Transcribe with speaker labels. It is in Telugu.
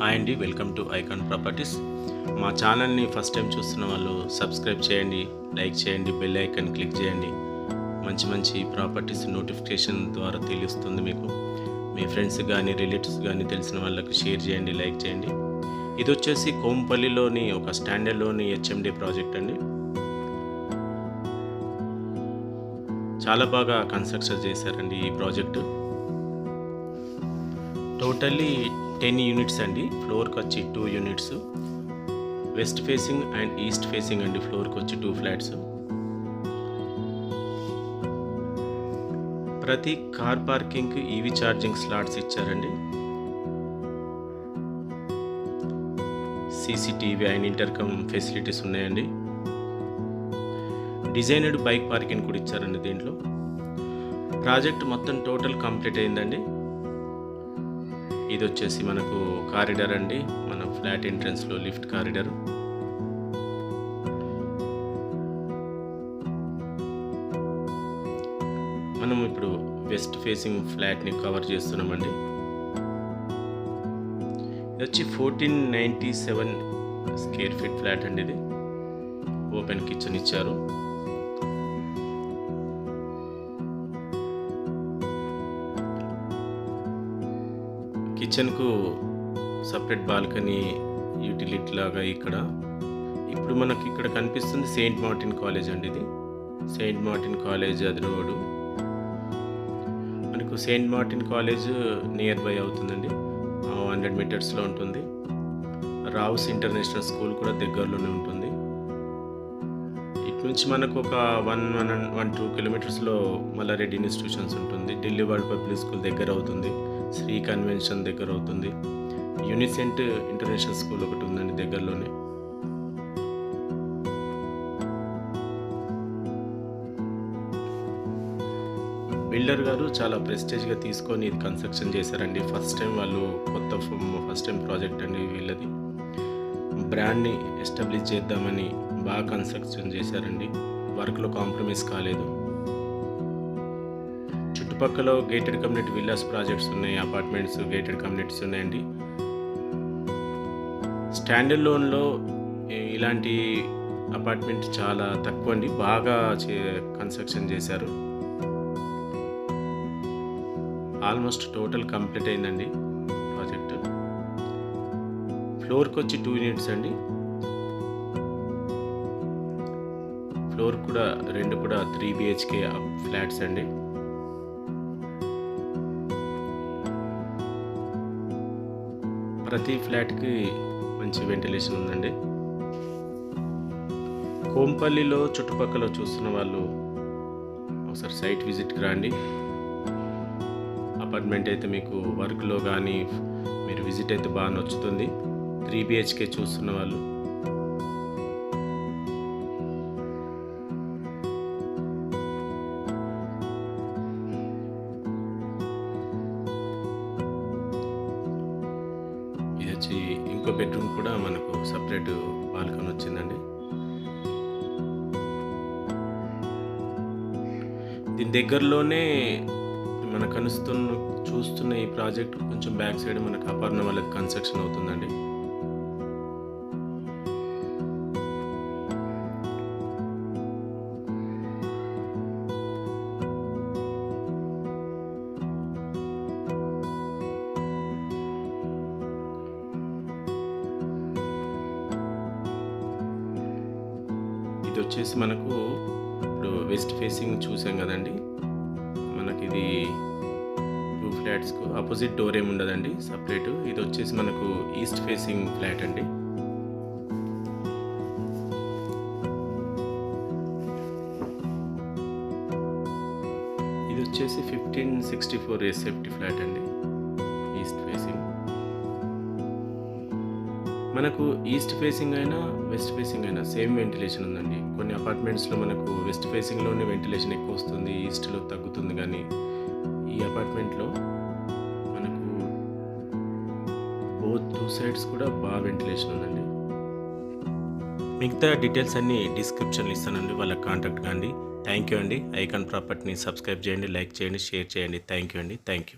Speaker 1: హాయ్ అండి, వెల్కమ్ టు ఐకాన్ ప్రాపర్టీస్. మా ఛానల్ని ఫస్ట్ టైం చూస్తున్న వాళ్ళు సబ్స్క్రైబ్ చేయండి, లైక్ చేయండి, బెల్ ఐకాన్ క్లిక్ చేయండి. మంచి మంచి ప్రాపర్టీస్ నోటిఫికేషన్ ద్వారా తెలుస్తుంది మీకు. మీ ఫ్రెండ్స్ కానీ రిలేటివ్స్ కానీ తెలిసిన వాళ్ళకి షేర్ చేయండి, లైక్ చేయండి. ఇది వచ్చేసి కోంపల్లిలోని ఒక స్టాండర్డ్లోని హెచ్ఎండి ప్రాజెక్ట్ అండి. చాలా బాగా కన్స్ట్రక్షన్ చేశారండి ఈ ప్రాజెక్టు. టోటల్లీ 10 యూనిట్స్ అండి. ఫ్లోర్కి వచ్చి 2 units, west facing and east facing అండి. ఫ్లోర్కి వచ్చి 2 ఫ్లాట్స్. ప్రతి కార్ పార్కింగ్కి ఈవీ ఛార్జింగ్ స్లాట్స్ ఇచ్చారండి. సీసీటీవీ అండ్ ఇంటర్కమ్ ఫెసిలిటీస్ ఉన్నాయండి. డిజైనర్డ్ బైక్ పార్కింగ్ కూడా ఇచ్చారండి దీంట్లో. ప్రాజెక్ట్ మొత్తం టోటల్ కంప్లీట్ అయిందండి. ఇది వచ్చేసి మనకు కారిడార్ అండి, మన ఫ్లాట్ ఎంట్రన్స్లో లిఫ్ట్ కారిడార్. మనం ఇప్పుడు వెస్ట్ ఫేసింగ్ ఫ్లాట్ని కవర్ చేస్తున్నామండి. ఇది వచ్చి 1497 స్క్వేర్ ఫీట్ ఫ్లాట్ అండి. ఇది ఓపెన్ కిచెన్ ఇచ్చారు. కిచెన్కు సపరేట్ బాల్కనీ యూటిలిటీ లాగా ఇక్కడ. ఇప్పుడు మనకి ఇక్కడ కనిపిస్తుంది సెయింట్ మార్టిన్ కాలేజ్ అండి. ఇది సెయింట్ మార్టిన్ కాలేజ్, అది రోడ్డు మనకు Saint Martin college near by అవుతుందండి. 100 మీటర్స్లో ఉంటుంది. రావుస్ ఇంటర్నేషనల్ స్కూల్ కూడా దగ్గరలోనే ఉంటుంది. ఇటు నుంచి మనకు ఒక 1-2 కిలోమీటర్స్లో మల్లారెడ్డి ఇన్స్టిట్యూషన్స్ ఉంటుంది. ఢిల్లీ వరల్డ్ పబ్లిక్ స్కూల్ దగ్గర అవుతుంది. శ్రీ కన్వెన్షన్ దగ్గర అవుతుంది. యూనిసెంట్ ఇంటర్నేషనల్ స్కూల్ ఒకటి ఉందండి దగ్గరలోనే. బిల్డర్ గారు చాలా ప్రెస్టేజ్గా తీసుకొని ఇది కన్స్ట్రక్షన్ చేశారండి. ఫస్ట్ టైం ప్రాజెక్ట్ అండి వీళ్ళది. బ్రాండ్ని ఎస్టాబ్లిష్ చేద్దామని బాగా కన్స్ట్రక్షన్ చేశారండి. వర్క్లో కాంప్రమైజ్ కాలేదు. చుట్టుపక్కల గేటెడ్ కమ్యూనిటీ విల్లాస్ ప్రాజెక్ట్స్ ఉన్నాయి, అపార్ట్మెంట్స్, గేటెడ్ కమ్యూనిటీస్ ఉన్నాయండి. స్టాండర్డ్ లోన్లో ఇలాంటి అపార్ట్మెంట్ చాలా తక్కువ అండి. బాగా కన్స్ట్రక్షన్ చేశారు. ఆల్మోస్ట్ టోటల్ కంప్లీట్ అయిందండి ప్రాజెక్ట్. ఫ్లోర్కి వచ్చి 2 యూనిట్స్ అండి. ఫ్లోర్ కూడా 2 కూడా 3 BHK ఫ్లాట్స్ అండి. ప్రతి ఫ్లాట్కి మంచి వెంటిలేషన్ ఉందండి. కోంపల్లిలో చుట్టుపక్కల చూస్తున్న వాళ్ళు ఒకసారి సైట్ విజిట్కి రండి. అపార్ట్మెంట్ అయితే మీకు వర్క్లో కానీ మీరు విజిట్ అయితే బాగా నచ్చుతుంది. 3 BHK చూస్తున్న వాళ్ళు ఇంకో బెడ్రూమ్ కూడా మనకు సపరేట్ బాల్కనీ వచ్చిందండి. దీని దగ్గరలోనే మనకు చూస్తున్న ఈ ప్రాజెక్ట్ కొంచెం బ్యాక్ సైడ్ మనకు అపర్ణ వాళ్ళకి కన్స్ట్రక్షన్ అవుతుందండి. ఇది వచ్చేసి మనకు ఇప్పుడు వెస్ట్ ఫేసింగ్ చూసాం కదండి. మనకి ఇది 2 ఫ్లాట్స్కు ఆపోజిట్ డోర్ ఏమి ఉండదండి, సపరేట్. ఇది వచ్చేసి మనకు ఈస్ట్ ఫేసింగ్ ఫ్లాట్ అండి. ఇది వచ్చేసి 1564 SFT ఫ్లాట్ అండి, ఈస్ట్ ఫేసింగ్. మనకు ఈస్ట్ ఫేసింగ్ అయినా వెస్ట్ ఫేసింగ్ అయినా సేమ్ వెంటిలేషన్ ఉందండి. కొన్ని అపార్ట్మెంట్స్లో మనకు వెస్ట్ ఫేసింగ్లోనే వెంటిలేషన్ ఎక్కువ వస్తుంది, ఈస్ట్లో తగ్గుతుంది. కానీ ఈ అపార్ట్మెంట్లో మనకు బోత్ 2 సైడ్స్ కూడా బాగా వెంటిలేషన్ ఉందండి. మిగతా డీటెయిల్స్ అన్నీ డిస్క్రిప్షన్లో ఇస్తానండి, వాళ్ళకి కాంటాక్ట్ కాండి. థ్యాంక్ యూ అండి. ఐకాన్ ప్రాపర్టీని సబ్స్క్రైబ్ చేయండి, లైక్ చేయండి, షేర్ చేయండి. థ్యాంక్ యూ అండి. Thank you.